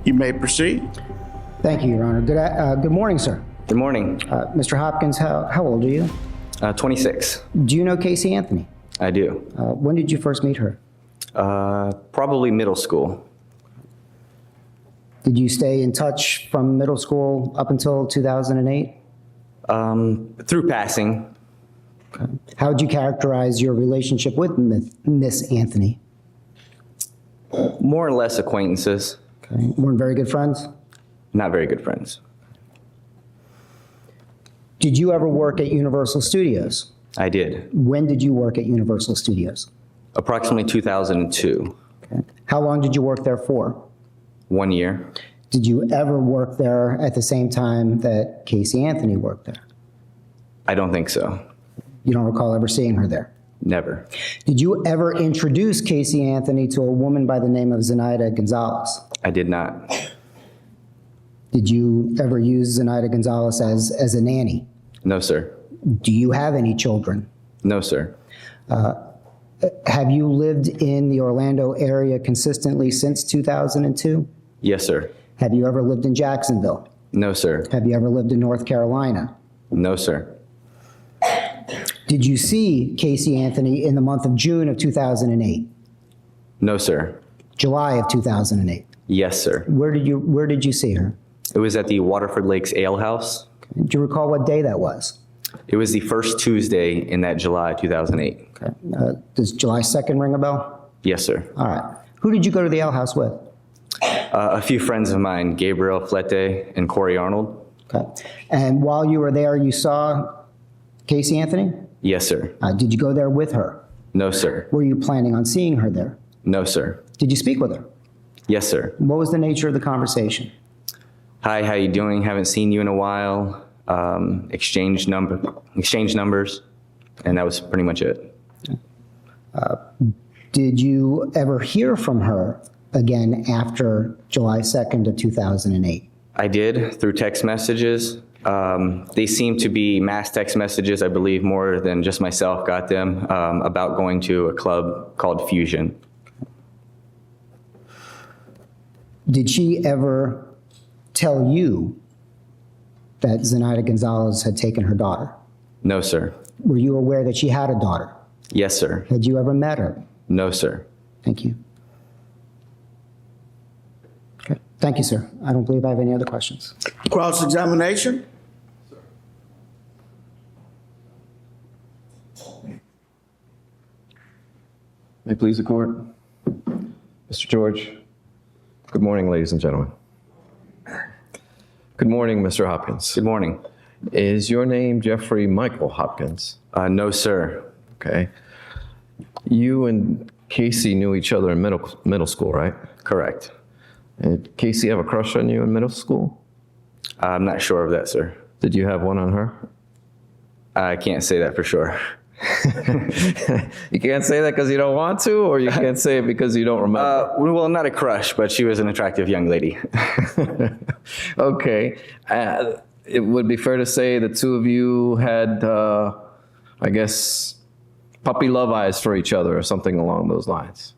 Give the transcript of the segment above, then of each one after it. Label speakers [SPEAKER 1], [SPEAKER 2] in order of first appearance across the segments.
[SPEAKER 1] You may proceed.
[SPEAKER 2] Thank you, Your Honor. Good morning, sir.
[SPEAKER 3] Good morning.
[SPEAKER 2] Mr. Hopkins, how old are you?
[SPEAKER 3] 26.
[SPEAKER 2] Do you know Caylee Anthony?
[SPEAKER 3] I do.
[SPEAKER 2] When did you first meet her?
[SPEAKER 3] Probably middle school.
[SPEAKER 2] Did you stay in touch from middle school up until 2008?
[SPEAKER 3] Through passing.
[SPEAKER 2] Okay. How would you characterize your relationship with Miss Anthony?
[SPEAKER 3] More or less acquaintances.
[SPEAKER 2] Okay. Weren't very good friends?
[SPEAKER 3] Not very good friends.
[SPEAKER 2] Did you ever work at Universal Studios?
[SPEAKER 3] I did.
[SPEAKER 2] When did you work at Universal Studios?
[SPEAKER 3] Approximately 2002.
[SPEAKER 2] Okay. How long did you work there for?
[SPEAKER 3] 1 year.
[SPEAKER 2] Did you ever work there at the same time that Caylee Anthony worked there?
[SPEAKER 3] I don't think so.
[SPEAKER 2] You don't recall ever seeing her there?
[SPEAKER 3] Never.
[SPEAKER 2] Did you ever introduce Caylee Anthony to a woman by the name of Zenaida Gonzalez?
[SPEAKER 3] I did not.
[SPEAKER 2] Did you ever use Zenaida Gonzalez as a nanny?
[SPEAKER 3] No, sir.
[SPEAKER 2] Do you have any children?
[SPEAKER 3] No, sir.
[SPEAKER 2] Have you lived in the Orlando area consistently since 2002?
[SPEAKER 3] Yes, sir.
[SPEAKER 2] Have you ever lived in Jacksonville?
[SPEAKER 3] No, sir.
[SPEAKER 2] Have you ever lived in North Carolina?
[SPEAKER 3] No, sir.
[SPEAKER 2] Did you see Caylee Anthony in the month of June of 2008?
[SPEAKER 3] No, sir.
[SPEAKER 2] July of 2008?
[SPEAKER 3] Yes, sir.
[SPEAKER 2] Where did you see her?
[SPEAKER 3] It was at the Waterford Lakes Ale House.
[SPEAKER 2] Okay. Do you recall what day that was?
[SPEAKER 3] It was the first Tuesday in that July 2008.
[SPEAKER 2] Okay. Does July 2nd ring a bell?
[SPEAKER 3] Yes, sir.
[SPEAKER 2] All right. Who did you go to the ale house with?
[SPEAKER 3] A few friends of mine, Gabriel Flette and Corey Arnold.
[SPEAKER 2] Okay. And while you were there, you saw Caylee Anthony?
[SPEAKER 3] Yes, sir.
[SPEAKER 2] Did you go there with her?
[SPEAKER 3] No, sir.
[SPEAKER 2] Were you planning on seeing her there?
[SPEAKER 3] No, sir.
[SPEAKER 2] Did you speak with her?
[SPEAKER 3] Yes, sir.
[SPEAKER 2] What was the nature of the conversation?
[SPEAKER 3] Hi, how you doing? Haven't seen you in a while. Exchange numbers, and that was pretty much it.
[SPEAKER 2] Did you ever hear from her again after July 2nd of 2008?
[SPEAKER 3] I did, through text messages. They seem to be mass text messages, I believe more than just myself got them, about going to a club called Fusion.
[SPEAKER 2] Did she ever tell you that Zenaida Gonzalez had taken her daughter?
[SPEAKER 3] No, sir.
[SPEAKER 2] Were you aware that she had a daughter?
[SPEAKER 3] Yes, sir.
[SPEAKER 2] Had you ever met her?
[SPEAKER 3] No, sir.
[SPEAKER 2] Thank you. Okay. Thank you, sir. I don't believe I have any other questions.
[SPEAKER 1] Cross-examination?
[SPEAKER 4] May it please the court. Mr. George. Good morning, ladies and gentlemen. Good morning, Mr. Hopkins.
[SPEAKER 3] Good morning.
[SPEAKER 4] Is your name Jeffrey Michael Hopkins?
[SPEAKER 3] No, sir.
[SPEAKER 4] Okay. You and Caylee knew each other in middle school, right?
[SPEAKER 3] Correct.
[SPEAKER 4] Did Caylee have a crush on you in middle school?
[SPEAKER 3] I'm not sure of that, sir.
[SPEAKER 4] Did you have one on her?
[SPEAKER 3] I can't say that for sure.
[SPEAKER 4] You can't say that because you don't want to, or you can't say it because you don't remember?
[SPEAKER 3] Well, not a crush, but she was an attractive young lady.
[SPEAKER 4] Okay. It would be fair to say the two of you had, I guess, puppy love eyes for each other or something along those lines.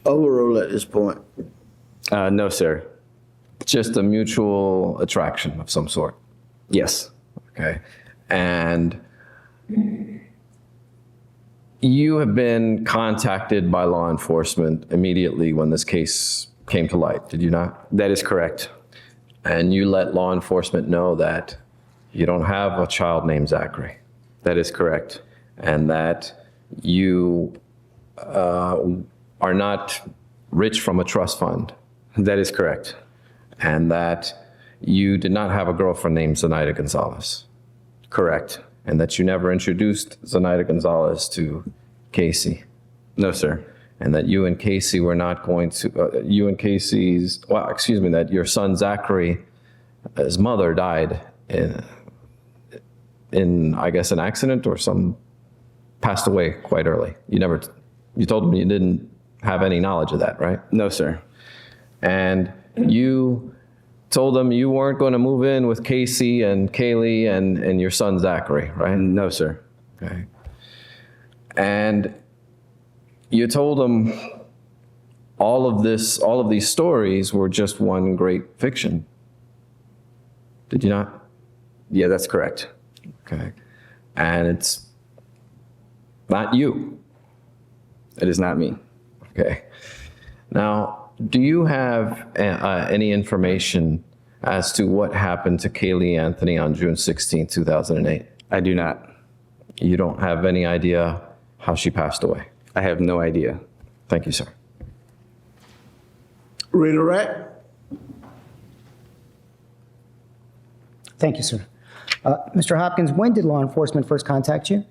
[SPEAKER 1] Overrule at this point.
[SPEAKER 3] No, sir.
[SPEAKER 4] Just a mutual attraction of some sort.
[SPEAKER 3] Yes.
[SPEAKER 4] Okay. And you have been contacted by law enforcement immediately when this case came to light, did you not?
[SPEAKER 3] That is correct.
[SPEAKER 4] And you let law enforcement know that you don't have a child named Zachary.
[SPEAKER 3] That is correct.
[SPEAKER 4] And that you are not rich from a trust fund.
[SPEAKER 3] That is correct.
[SPEAKER 4] And that you did not have a girlfriend named Zenaida Gonzalez.
[SPEAKER 3] Correct.
[SPEAKER 4] And that you never introduced Zenaida Gonzalez to Caylee.
[SPEAKER 3] No, sir.
[SPEAKER 4] And that you and Caylee were not going to, that your son Zachary, his mother died in, I guess, an accident or passed away quite early. You told him you didn't have any knowledge of that, right?
[SPEAKER 3] No, sir.
[SPEAKER 4] And you told them you weren't going to move in with Caylee and your son Zachary, right?
[SPEAKER 3] No, sir.
[SPEAKER 4] Okay. And you told them all of these stories were just one great fiction. Did you not?
[SPEAKER 3] Yeah, that's correct.
[SPEAKER 4] Okay. And it's not you.
[SPEAKER 3] It is not me.
[SPEAKER 4] Okay. Now, do you have any information as to what happened to Caylee Anthony on June 16, 2008?
[SPEAKER 3] I do not.
[SPEAKER 4] You don't have any idea how she passed away?
[SPEAKER 3] I have no idea.
[SPEAKER 4] Thank you, sir.
[SPEAKER 1] Redirect.
[SPEAKER 2] Thank you, sir. Mr. Hopkins, when did law enforcement first contact you?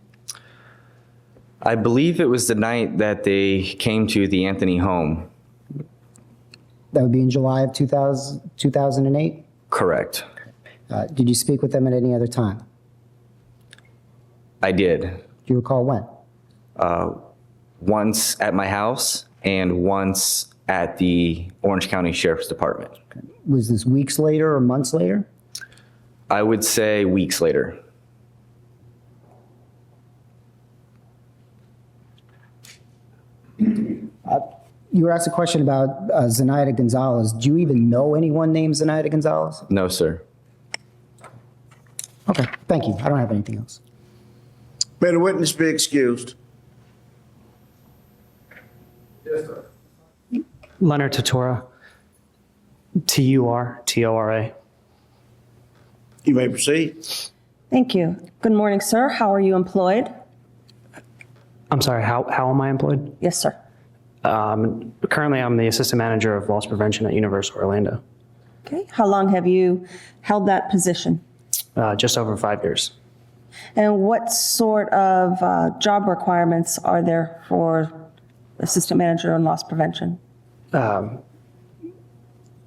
[SPEAKER 3] I believe it was the night that they came to the Anthony home.
[SPEAKER 2] That would be in July of 2008?
[SPEAKER 3] Correct.
[SPEAKER 2] Did you speak with them at any other time?
[SPEAKER 3] I did.
[SPEAKER 2] Do you recall when?
[SPEAKER 3] Once at my house and once at the Orange County Sheriff's Department.
[SPEAKER 2] Was this weeks later or months later?
[SPEAKER 3] I would say weeks later.
[SPEAKER 2] You were asked a question about Zenaida Gonzalez. Do you even know anyone named Zenaida Gonzalez?
[SPEAKER 3] No, sir.
[SPEAKER 2] Okay, thank you. I don't have anything else.
[SPEAKER 1] May the witness be excused.
[SPEAKER 5] Leonard Turtora, Turtora.
[SPEAKER 1] You may proceed.
[SPEAKER 6] Thank you. Good morning, sir. How are you employed?
[SPEAKER 5] I'm sorry, how am I employed?
[SPEAKER 6] Yes, sir.
[SPEAKER 5] Currently, I'm the assistant manager of loss prevention at Universal Orlando.
[SPEAKER 6] Okay. How long have you held that position?
[SPEAKER 5] Just over 5 years.
[SPEAKER 6] And what sort of job requirements are there for assistant manager in loss prevention?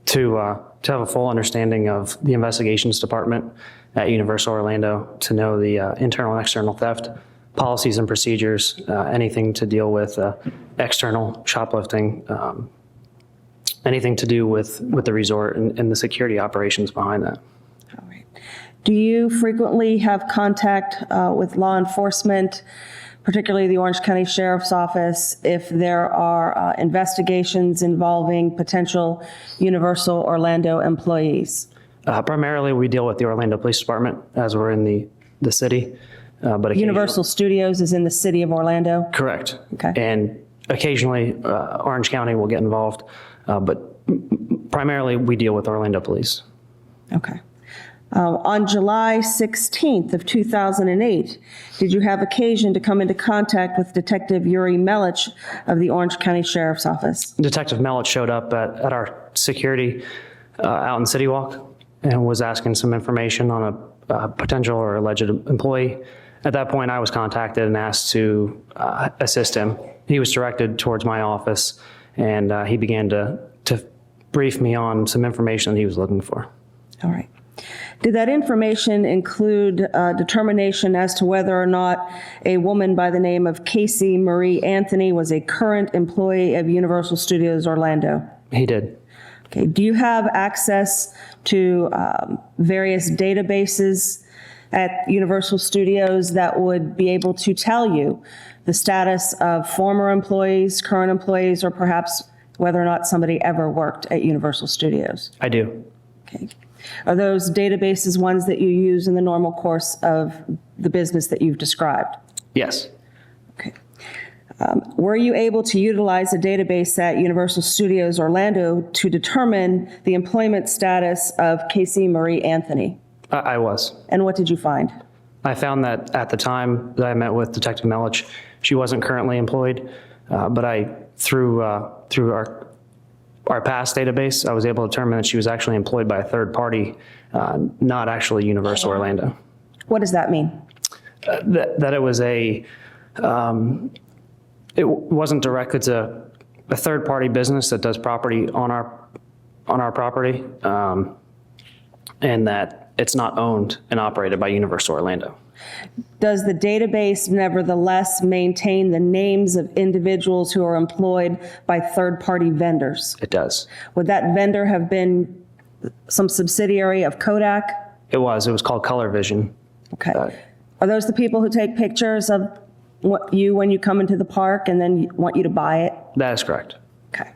[SPEAKER 5] To have a full understanding of the investigations department at Universal Orlando, to know the internal and external theft policies and procedures, anything to deal with external shoplifting, anything to do with the resort and the security operations behind that.
[SPEAKER 6] All right. Do you frequently have contact with law enforcement, particularly the Orange County Sheriff's Office, if there are investigations involving potential Universal Orlando employees?
[SPEAKER 5] Primarily, we deal with the Orlando Police Department as we're in the city. But
[SPEAKER 6] Universal Studios is in the city of Orlando?
[SPEAKER 5] Correct.
[SPEAKER 6] Okay.
[SPEAKER 5] And occasionally, Orange County will get involved, but primarily we deal with Orlando Police.
[SPEAKER 6] Okay. On July 16th of 2008, did you have occasion to come into contact with Detective Yuri Melich of the Orange County Sheriff's Office?
[SPEAKER 5] Detective Mellett showed up at our security out in City Walk and was asking some information on a potential or alleged employee. At that point, I was contacted and asked to assist him. He was directed towards my office, and he began to brief me on some information that he was looking for.
[SPEAKER 6] All right. Did that information include determination as to whether or not a woman by the name of Caylee Marie Anthony was a current employee of Universal Studios Orlando?
[SPEAKER 5] He did.
[SPEAKER 6] Okay. Do you have access to various databases at Universal Studios that would be able to tell you the status of former employees, current employees, or perhaps whether or not somebody ever worked at Universal Studios?
[SPEAKER 5] I do.
[SPEAKER 6] Okay. Are those databases ones that you use in the normal course of the business that you've described?
[SPEAKER 5] Yes.
[SPEAKER 6] Okay. Were you able to utilize a database at Universal Studios Orlando to determine the employment status of Caylee Marie Anthony?
[SPEAKER 5] I was.
[SPEAKER 6] And what did you find?
[SPEAKER 5] I found that at the time that I met with Detective Melich, she wasn't currently employed, but through our past database, I was able to determine that she was actually employed by a third party, not actually Universal Orlando.
[SPEAKER 6] What does that mean?
[SPEAKER 5] That it was it wasn't directed to a third party business that does property on our property, and that it's not owned and operated by Universal Orlando.
[SPEAKER 6] Does the database nevertheless maintain the names of individuals who are employed by third-party vendors?
[SPEAKER 5] It does.
[SPEAKER 6] Would that vendor have been some subsidiary of Kodak?
[SPEAKER 5] It was called Color Vision.
[SPEAKER 6] Okay. Are those the people who take pictures of when you come into the park and then want you to buy it?
[SPEAKER 5] That is correct.
[SPEAKER 6] Okay.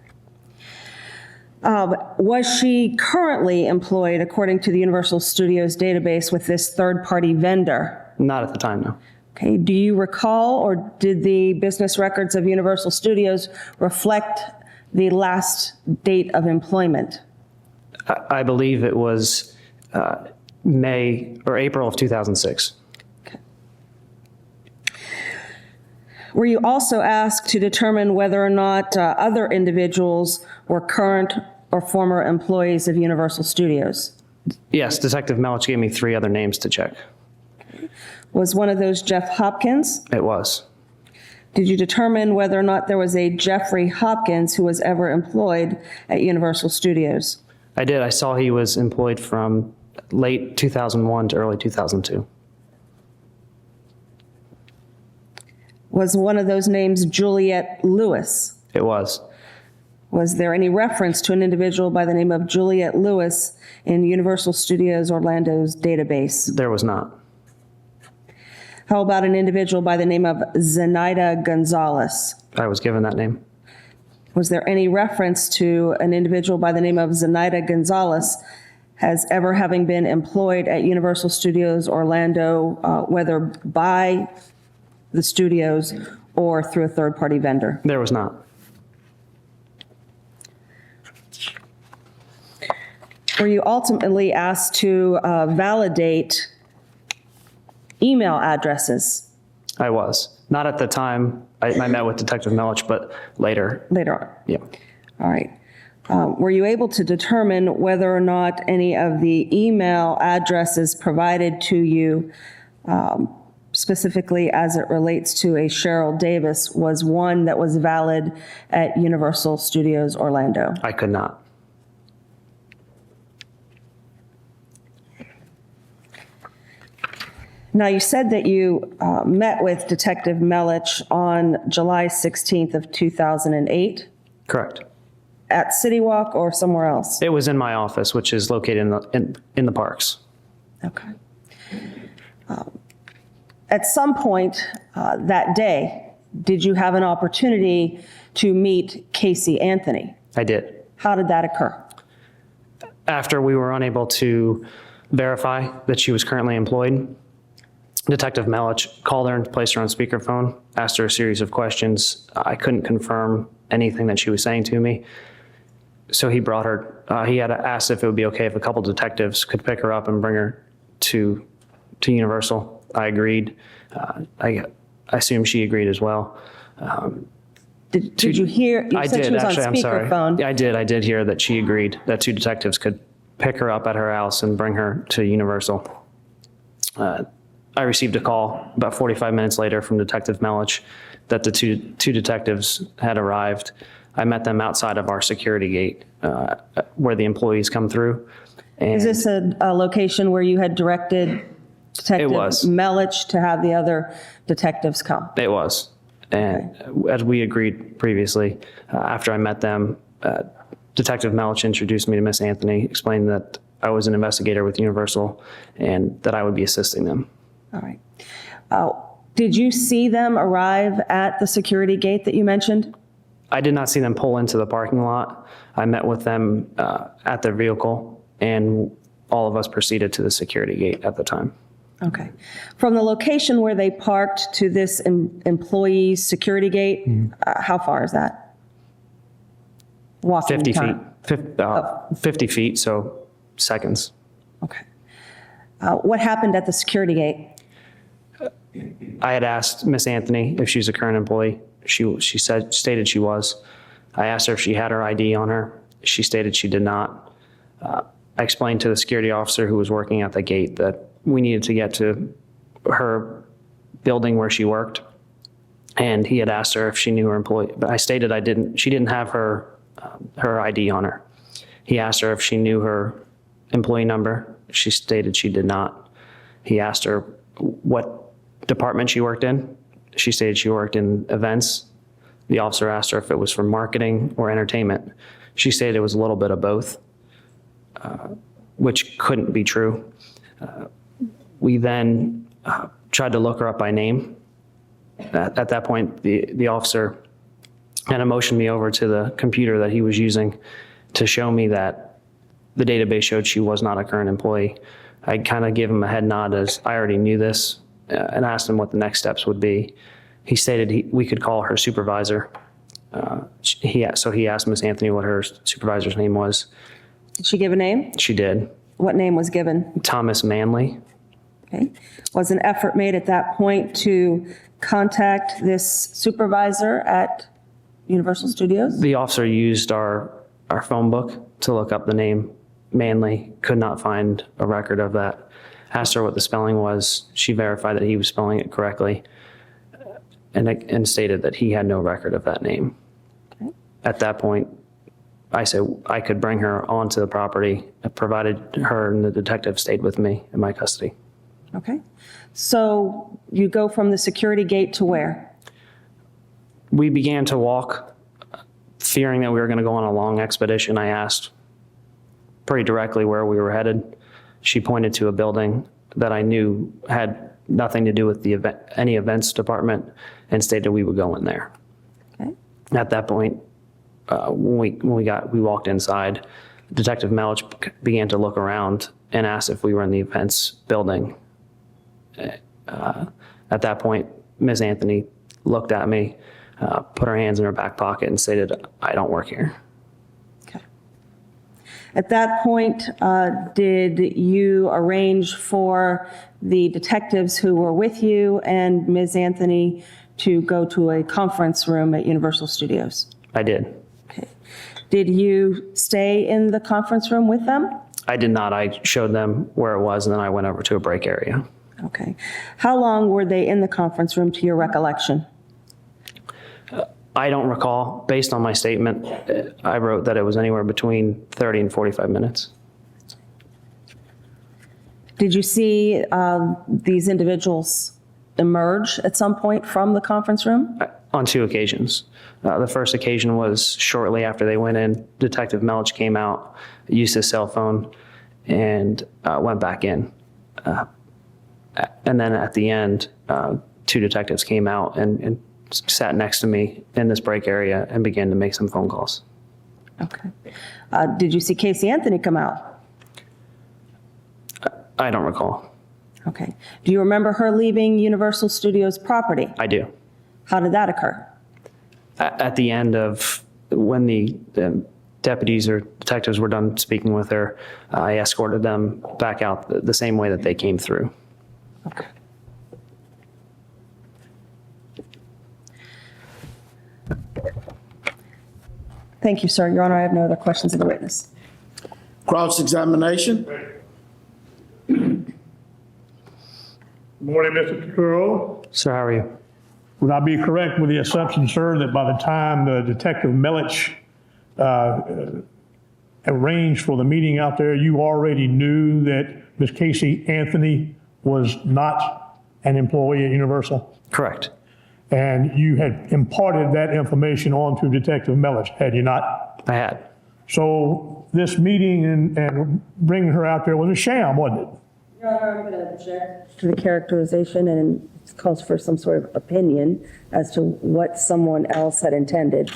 [SPEAKER 6] Was she currently employed according to the Universal Studios database with this third-party vendor?
[SPEAKER 5] Not at the time, no.
[SPEAKER 6] Okay, do you recall, or did the business records of Universal Studios reflect the last date of employment?
[SPEAKER 5] I believe it was May or April of 2006.
[SPEAKER 6] Were you also asked to determine whether or not other individuals were current or former employees of Universal Studios?
[SPEAKER 5] Yes, Detective Melich gave me 3 other names to check.
[SPEAKER 6] Was one of those Jeff Hopkins?
[SPEAKER 5] It was.
[SPEAKER 6] Did you determine whether or not there was a Jeffrey Hopkins who was ever employed at Universal Studios?
[SPEAKER 5] I did. I saw he was employed from late 2001 to early 2002.
[SPEAKER 6] Was one of those names Juliet Lewis?
[SPEAKER 5] It was.
[SPEAKER 6] Was there any reference to an individual by the name of Juliet Lewis in Universal Studios Orlando's database?
[SPEAKER 5] There was not.
[SPEAKER 6] How about an individual by the name of Zenaida Gonzalez?
[SPEAKER 5] I was given that name.
[SPEAKER 6] Was there any reference to an individual by the name of Zenaida Gonzalez as ever having been employed at Universal Studios Orlando, whether by the studios or through a third-party vendor?
[SPEAKER 5] There was not.
[SPEAKER 6] Were you ultimately asked to validate email addresses?
[SPEAKER 5] I was. Not at the time I met with Detective Melich, but later.
[SPEAKER 6] Later on.
[SPEAKER 5] Yeah.
[SPEAKER 6] All right. Were you able to determine whether or not any of the email addresses provided to you, specifically as it relates to a Cheryl Davis, was one that was valid at Universal Studios Orlando?
[SPEAKER 5] I could not.
[SPEAKER 6] Now, you said that you met with Detective Melich on July 16th of 2008
[SPEAKER 5] Correct.
[SPEAKER 6] at City Walk or somewhere else?
[SPEAKER 5] It was in my office, which is located in the parks.
[SPEAKER 6] Okay. At some point that day, did you have an opportunity to meet Caylee Anthony?
[SPEAKER 5] I did.
[SPEAKER 6] How did that occur?
[SPEAKER 5] After we were unable to verify that she was currently employed, Detective Melich called her and placed her on speakerphone, asked her a series of questions. I couldn't confirm anything that she was saying to me. So he brought her, he had asked if it would be okay if a couple detectives could pick her up and bring her to Universal. I agreed. I assume she agreed as well.
[SPEAKER 6] Did you hear? You
[SPEAKER 5] I
[SPEAKER 6] said
[SPEAKER 5] did,
[SPEAKER 6] she was
[SPEAKER 5] actually,
[SPEAKER 6] on
[SPEAKER 5] I'm sorry.
[SPEAKER 6] speakerphone.
[SPEAKER 5] Yeah, I did hear that she agreed that 2 detectives could pick her up at her house and bring her to Universal. I received a call about 45 minutes later from Detective Melich that the two detectives had arrived. I met them outside of our security gate where the employees come through. And
[SPEAKER 6] Is this a location where you had directed Detective
[SPEAKER 5] was.
[SPEAKER 6] Melich to have the other detectives come?
[SPEAKER 5] It was. And as we agreed previously, after I met them, Detective Melich introduced me to Miss Anthony, explained that I was an investigator with Universal and that I would be assisting them.
[SPEAKER 6] All right. Did you see them arrive at the security gate that you mentioned?
[SPEAKER 5] I did not see them pull into the parking lot. I met with them at their vehicle, and all of us proceeded to the security gate at the time.
[SPEAKER 6] Okay. From the location where they parked to this employee's security gate, how far is that? Walking
[SPEAKER 5] 50 feet.
[SPEAKER 6] time.
[SPEAKER 5] 50 feet, so seconds.
[SPEAKER 6] Okay. What happened at the security gate?
[SPEAKER 5] I had asked Miss Anthony if she's a current employee. She stated she was. I asked her if she had her ID on her. She stated she did not. I explained to the security officer who was working at the gate that we needed to get to her building where she worked, and he had asked her if she knew her employee. But I stated she didn't have her ID on her. He asked her if she knew her employee number. She stated she did not. He asked her what department she worked in. She stated she worked in events. The officer asked her if it was for marketing or entertainment. She stated it was a little bit of both, which couldn't be true. We then tried to look her up by name. At that point, the officer had motioned me over to the computer that he was using to show me that the database showed she was not a current employee. I kind of gave him a head nod as I already knew this and asked him what the next steps would be. He stated we could call her supervisor. So he asked Ms. Anthony what her supervisor's name was.
[SPEAKER 6] Did she give a name?
[SPEAKER 5] She did.
[SPEAKER 6] What name was given?
[SPEAKER 5] Thomas Manley.
[SPEAKER 6] Okay. Was an effort made at that point to contact this supervisor at Universal Studios?
[SPEAKER 5] The officer used our phone book to look up the name Manley, could not find a record of that. Asked her what the spelling was. She verified that he was spelling it correctly and stated that he had no record of that name.
[SPEAKER 6] Okay.
[SPEAKER 5] At that point, I said I could bring her onto the property, provided her and the detective stayed with me in my custody.
[SPEAKER 6] Okay. So you go from the security gate to where?
[SPEAKER 5] We began to walk, fearing that we were going to go on a long expedition. I asked pretty directly where we were headed. She pointed to a building that I knew had nothing to do with the any events department and stated we would go in there.
[SPEAKER 6] Okay.
[SPEAKER 5] At that point, when we walked inside, Detective Melich began to look around and asked if we were in the events building. At that point, Ms. Anthony looked at me, put her hands in her back pocket and stated, "I don't work here."
[SPEAKER 6] Okay. At that point, did you arrange for the detectives who were with you and Ms. Anthony to go to a conference room at Universal Studios?
[SPEAKER 5] I did.
[SPEAKER 6] Okay. Did you stay in the conference room with them?
[SPEAKER 5] I did not. I showed them where it was, and then I went over to a break area.
[SPEAKER 6] Okay. How long were they in the conference room to your recollection?
[SPEAKER 5] I don't recall. Based on my statement, I wrote that it was anywhere between 30 and 45 minutes.
[SPEAKER 6] Did you see these individuals emerge at some point from the conference room?
[SPEAKER 5] On 2 occasions. The first occasion was shortly after they went in. Detective Melich came out, used his cell phone, and went back in. And then at the end, 2 detectives came out and sat next to me in this break area and began to make some phone calls.
[SPEAKER 6] Okay. Did you see Caylee Anthony come out?
[SPEAKER 5] I don't recall.
[SPEAKER 6] Okay. Do you remember her leaving Universal Studios property?
[SPEAKER 5] I do.
[SPEAKER 6] How did that occur?
[SPEAKER 5] At the end of when the deputies or detectives were done speaking with her, I escorted them back out the same way that they came through.
[SPEAKER 6] Okay. Thank you, sir. Your Honor, I have no other questions of the witness.
[SPEAKER 1] Cross-examination?
[SPEAKER 7] Morning, Mr. Turtora.
[SPEAKER 5] Sir, how are you?
[SPEAKER 7] Would I be correct with the assumption, sir, that by the time the Detective Melich arranged for the meeting out there, you already knew that Ms. Caylee Anthony was not an employee at Universal?
[SPEAKER 5] Correct.
[SPEAKER 7] And you had imparted that information on to Detective Melich, had you not?
[SPEAKER 5] I had.
[SPEAKER 7] So this meeting and bringing her out there was a sham, wasn't it?
[SPEAKER 6] Your Honor, I'm going to object to the characterization, and it calls for some sort of opinion as to what someone else had intended.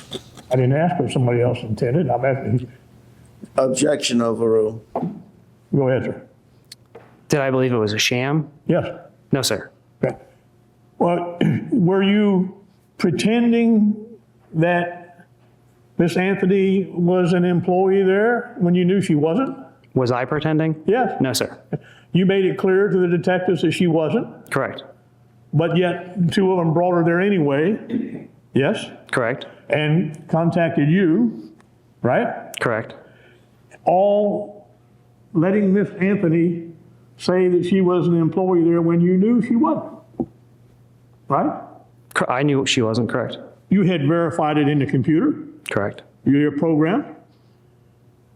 [SPEAKER 7] I didn't ask what somebody else intended. I'm asking.
[SPEAKER 1] Objection overruled.
[SPEAKER 7] Go ahead, sir.
[SPEAKER 5] Did I believe it was a sham?
[SPEAKER 7] Yes.
[SPEAKER 5] No, sir.
[SPEAKER 7] Okay. Well, were you pretending that Miss Anthony was an employee there when you knew she wasn't?
[SPEAKER 5] Was I pretending?
[SPEAKER 7] Yes.
[SPEAKER 5] No, sir.
[SPEAKER 7] You made it clear to the detectives that she wasn't,
[SPEAKER 5] Correct.
[SPEAKER 7] but yet 2 of them brought her there anyway. Yes?
[SPEAKER 5] Correct.
[SPEAKER 7] And contacted you, right?
[SPEAKER 5] Correct.
[SPEAKER 7] All letting Miss Anthony say that she was an employee there when you knew she wasn't. Right?
[SPEAKER 5] I knew she wasn't. Correct.
[SPEAKER 7] You had verified it in the computer,
[SPEAKER 5] Correct.
[SPEAKER 7] your program,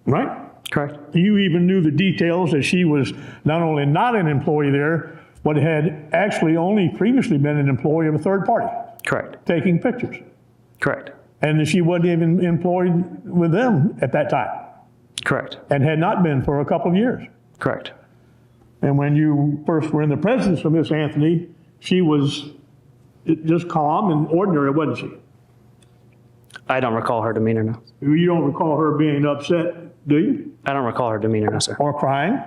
[SPEAKER 7] right?
[SPEAKER 5] Correct.
[SPEAKER 7] You even knew the details that she was not only not an employee there, but had actually only previously been an employee of a third party,
[SPEAKER 5] Correct.
[SPEAKER 7] taking pictures.
[SPEAKER 5] Correct.
[SPEAKER 7] And that she wasn't even employed with them at that time,
[SPEAKER 5] Correct.
[SPEAKER 7] and had not been for a couple of years.
[SPEAKER 5] Correct.
[SPEAKER 7] And when you first were in the presence of Miss Anthony, she was just calm and ordinary, wasn't she?
[SPEAKER 5] I don't recall her demeanor, no.
[SPEAKER 7] You don't recall her being upset, do you?
[SPEAKER 5] I don't recall her demeanor, no, sir.
[SPEAKER 7] Or crying?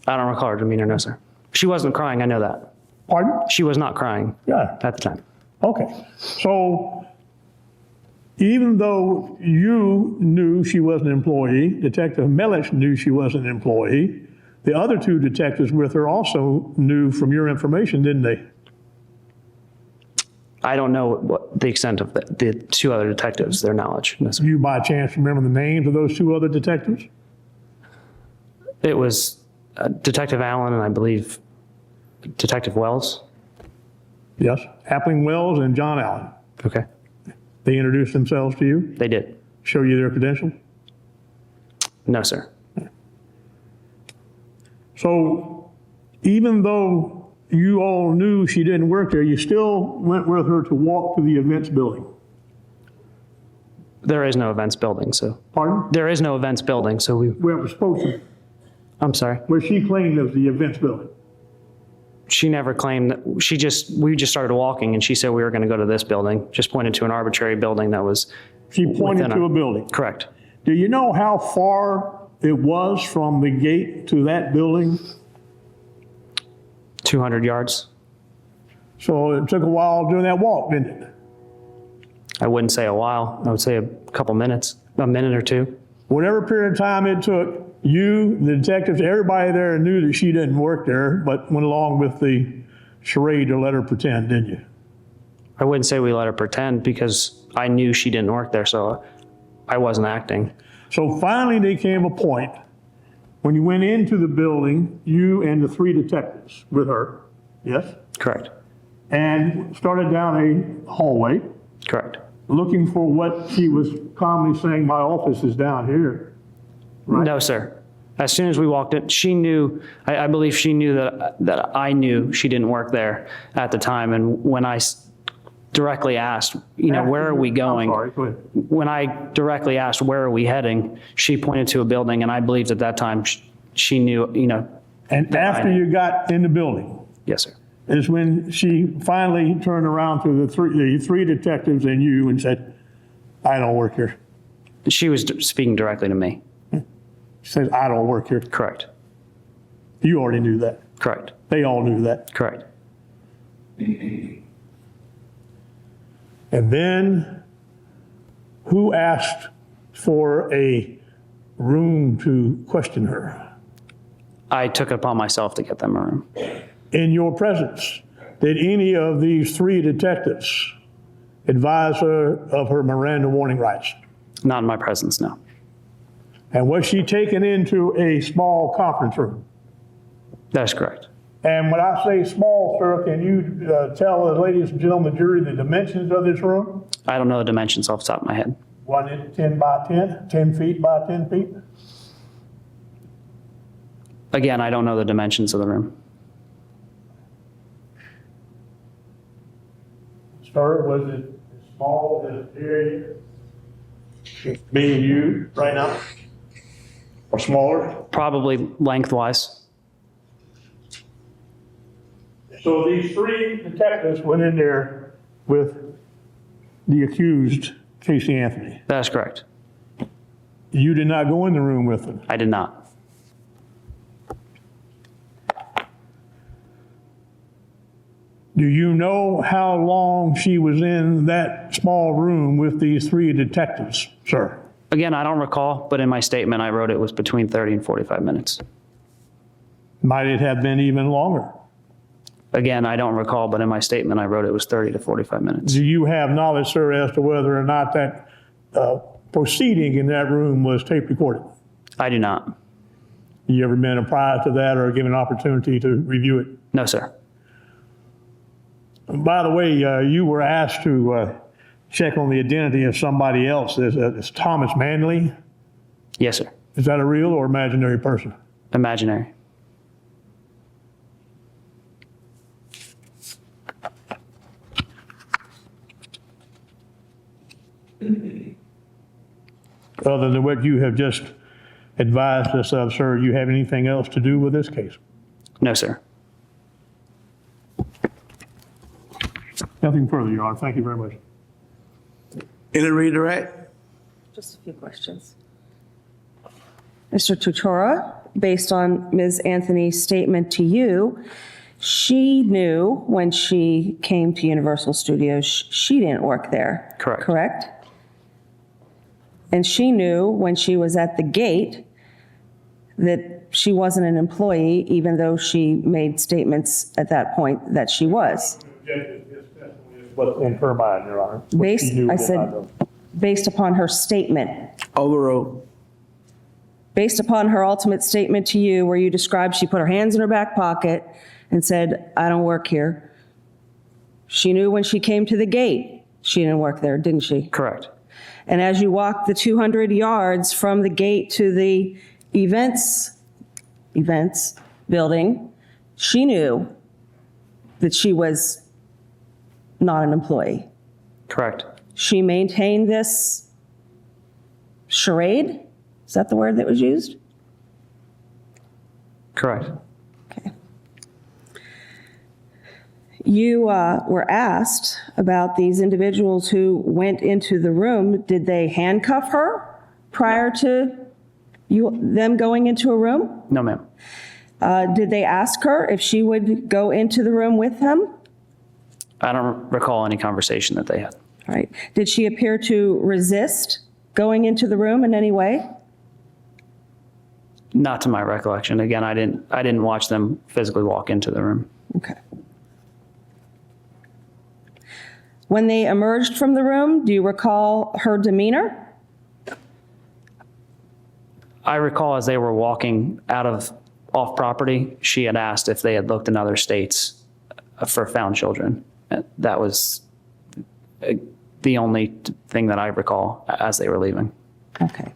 [SPEAKER 5] I don't recall her demeanor, no, sir. She wasn't crying, I know that.
[SPEAKER 7] Pardon?
[SPEAKER 5] She was not crying
[SPEAKER 7] Yeah.
[SPEAKER 5] at the time.
[SPEAKER 7] Okay. So even though you knew she was an employee, Detective Melich knew she was an employee, the other two detectives with her also knew from your information, didn't they?
[SPEAKER 5] I don't know what the extent of the two other detectives, their knowledge. No, sir.
[SPEAKER 7] Do you by chance remember the names of those two other detectives?
[SPEAKER 5] It was Detective Allen and I believe Detective Wells.
[SPEAKER 7] Yes. Appling Wells and John Allen.
[SPEAKER 5] Okay.
[SPEAKER 7] They introduced themselves to you,
[SPEAKER 5] They did.
[SPEAKER 7] show you their credentials.
[SPEAKER 5] No, sir.
[SPEAKER 7] So even though you all knew she didn't work there, you still went with her to walk to the events building.
[SPEAKER 5] There is no events building, so.
[SPEAKER 7] Pardon?
[SPEAKER 5] There is no events building, so
[SPEAKER 7] Where it was supposed to,
[SPEAKER 5] I'm sorry.
[SPEAKER 7] where she claimed was the events building.
[SPEAKER 5] She never claimed that, we just started walking and she said we were going to go to this building, just pointed to an arbitrary building that was.
[SPEAKER 7] She pointed
[SPEAKER 5] within
[SPEAKER 7] to a building.
[SPEAKER 5] Correct.
[SPEAKER 7] Do you know how far it was from the gate to that building?
[SPEAKER 5] 200 yards.
[SPEAKER 7] So it took a while doing that walk, didn't it?
[SPEAKER 5] I wouldn't say a while. I would say a couple minutes, a minute or two.
[SPEAKER 7] Whatever period of time it took, you, the detectives, everybody there knew that she didn't work there, but went along with the charade to let her pretend, didn't you?
[SPEAKER 5] I wouldn't say we let her pretend because I knew she didn't work there, so I wasn't acting.
[SPEAKER 7] So finally there came a point when you went into the building, you and the three detectives with her, yes?
[SPEAKER 5] Correct.
[SPEAKER 7] And started down a hallway
[SPEAKER 5] Correct.
[SPEAKER 7] looking for what she was calmly saying, my office is down here. Right.
[SPEAKER 5] No, sir. As soon as we walked in, she knew, I believe she knew that I knew she didn't work there at the time. And when I directly asked, where are we going?
[SPEAKER 7] I'm sorry, go ahead.
[SPEAKER 5] When I directly asked, where are we heading? She pointed to a building, and I believed at that time she knew,
[SPEAKER 7] And after you got in the building
[SPEAKER 5] Yes, sir.
[SPEAKER 7] is when she finally turned around to the three detectives and you and said, I don't work here.
[SPEAKER 5] She was speaking directly to me.
[SPEAKER 7] She says, I don't work here.
[SPEAKER 5] Correct.
[SPEAKER 7] You already knew that.
[SPEAKER 5] Correct.
[SPEAKER 7] They all knew that.
[SPEAKER 5] Correct.
[SPEAKER 7] And then who asked for a room to question her?
[SPEAKER 5] I took it upon myself to get them a room.
[SPEAKER 7] In your presence, did any of these three detectives advise her of her Miranda warning rights?
[SPEAKER 5] Not in my presence, no.
[SPEAKER 7] And was she taken into a small conference room?
[SPEAKER 5] That is correct.
[SPEAKER 7] And when I say small, sir, can you tell the ladies and gentlemen of the jury the dimensions of this room?
[SPEAKER 5] I don't know the dimensions off the top of my head.
[SPEAKER 7] 10 by 10, 10 feet by 10 feet?
[SPEAKER 5] Again, I don't know the dimensions of the room.
[SPEAKER 7] Sir, was it as small as area being you right now? Or smaller?
[SPEAKER 5] Probably lengthwise.
[SPEAKER 7] So these three detectives went in there with the accused, Caylee Anthony.
[SPEAKER 5] That is correct.
[SPEAKER 7] You did not go in the room with them.
[SPEAKER 5] I did not.
[SPEAKER 7] Do you know how long she was in that small room with these three detectives, sir?
[SPEAKER 5] Again, I don't recall, but in my statement, I wrote it was between 30 and 45 minutes.
[SPEAKER 7] Might it have been even longer?
[SPEAKER 5] Again, I don't recall, but in my statement, I wrote it was 30 to 45 minutes.
[SPEAKER 7] Do you have knowledge, sir, as to whether or not that proceeding in that room was tape recorded?
[SPEAKER 5] I do not.
[SPEAKER 7] You ever been apprised to that or given an opportunity to review it?
[SPEAKER 5] No, sir.
[SPEAKER 7] By the way, you were asked to check on the identity of somebody else. It's Thomas Manley.
[SPEAKER 5] Yes, sir.
[SPEAKER 7] Is that a real or imaginary person?
[SPEAKER 5] Imaginary.
[SPEAKER 7] Other than what you have just advised us of, sir, you have anything else to do with this case?
[SPEAKER 5] No, sir.
[SPEAKER 7] Nothing further, Your Honor. Thank you very much.
[SPEAKER 1] Any redirect?
[SPEAKER 6] Just a few questions. Mr. Turtora, based on Ms. Anthony's statement to you, she knew when she came to Universal Studios, she didn't work there.
[SPEAKER 5] Correct.
[SPEAKER 6] Correct? And she knew when she was at the gate that she wasn't an employee, even though she made statements at that point that she was.
[SPEAKER 8] What's in her mind, Your Honor? What she
[SPEAKER 6] Based,
[SPEAKER 8] knew
[SPEAKER 6] I
[SPEAKER 8] did not
[SPEAKER 6] said,
[SPEAKER 8] know.
[SPEAKER 6] based upon her statement.
[SPEAKER 1] Overruled.
[SPEAKER 6] Based upon her ultimate statement to you, where you described she put her hands in her back pocket and said, I don't work here. She knew when she came to the gate, she didn't work there, didn't she?
[SPEAKER 5] Correct.
[SPEAKER 6] And as you walked the 200 yards from the gate to the events building, she knew that she was not an employee.
[SPEAKER 5] Correct.
[SPEAKER 6] She maintained this charade? Is that the word that was used?
[SPEAKER 5] Correct.
[SPEAKER 6] Okay. You were asked about these individuals who went into the room. Did they handcuff her prior to them going into a room?
[SPEAKER 5] No, ma'am.
[SPEAKER 6] Did they ask her if she would go into the room with them?
[SPEAKER 5] I don't recall any conversation that they had.
[SPEAKER 6] All right. Did she appear to resist going into the room in any way?
[SPEAKER 5] Not to my recollection. Again, I didn't watch them physically walk into the room.
[SPEAKER 6] Okay. When they emerged from the room, do you recall her demeanor?
[SPEAKER 5] I recall as they were walking off property, she had asked if they had looked in other states for found children. That was the only thing that I recall as they were leaving.
[SPEAKER 6] Okay.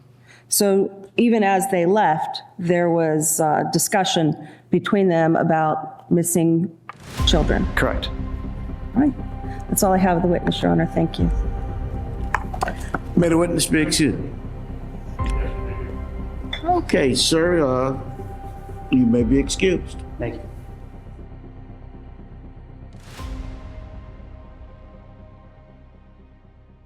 [SPEAKER 6] So even as they left, there was discussion between them about missing children.
[SPEAKER 5] Correct.
[SPEAKER 6] All right. That's all I have of the witness, Your Honor. Thank you.
[SPEAKER 1] May the witness be excused. Okay, sir, you may be excused.
[SPEAKER 5] Thank you.